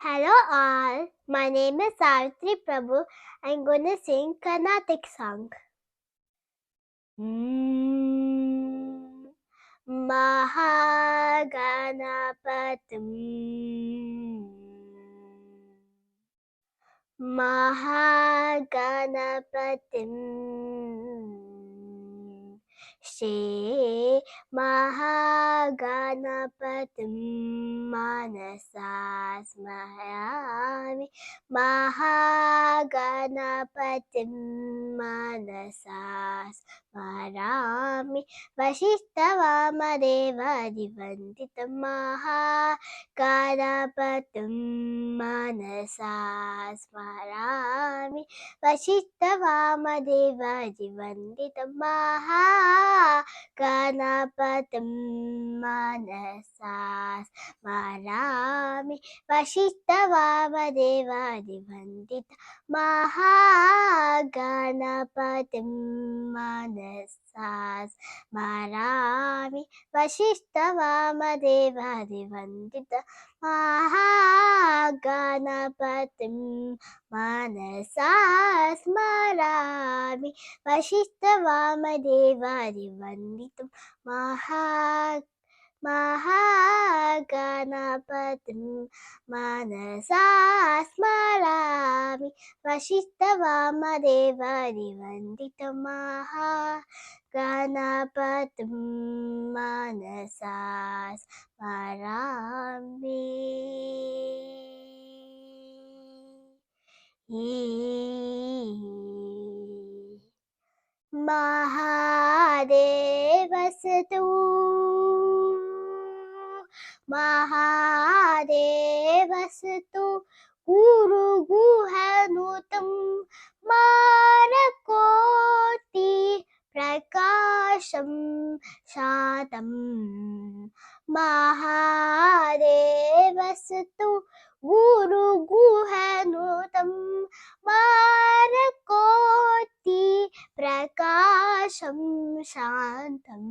Hello all, my name is Savitri Prabhu. I'm gonna sing Carnatic song. Mahaganapatam Shri Mahaganapatim Manasa Smarami Mahaganapatim Manasa Smarami Vashishtavama Divanditam Mahaganapatim Manasa Smarami Vashishtavama Ganapatam Manasa Smarami Vashishtavama Ganapatam Manasa Smarami Vashishtavama Ganapatam Manasa Smarami Vashishtavama Mahaganapatim Manasa Smarami Vashishtavama Mahaganapatim Manasa Smarami. Mahadevasatu Guru Guhanutam Marakoti Prakasham Shatam Mahadevasatu Guru Guhanutam Marakoti Prakasham Shantam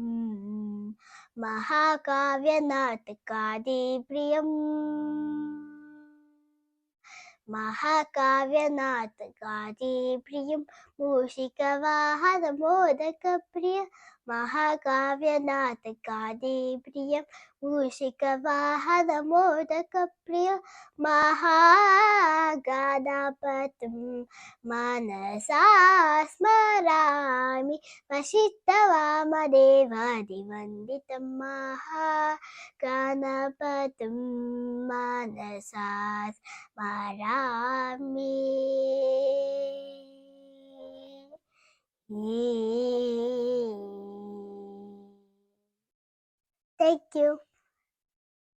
Mahakavyanataka Priyam Mushikavahadamodaka Priya Mahakavyanataka Priyam Mushikavahadamodaka Priya Mahaganapatam Manasa Smarami Vashishtavama Divanditam Mahaganapatam Manasa Smarami. Thank you.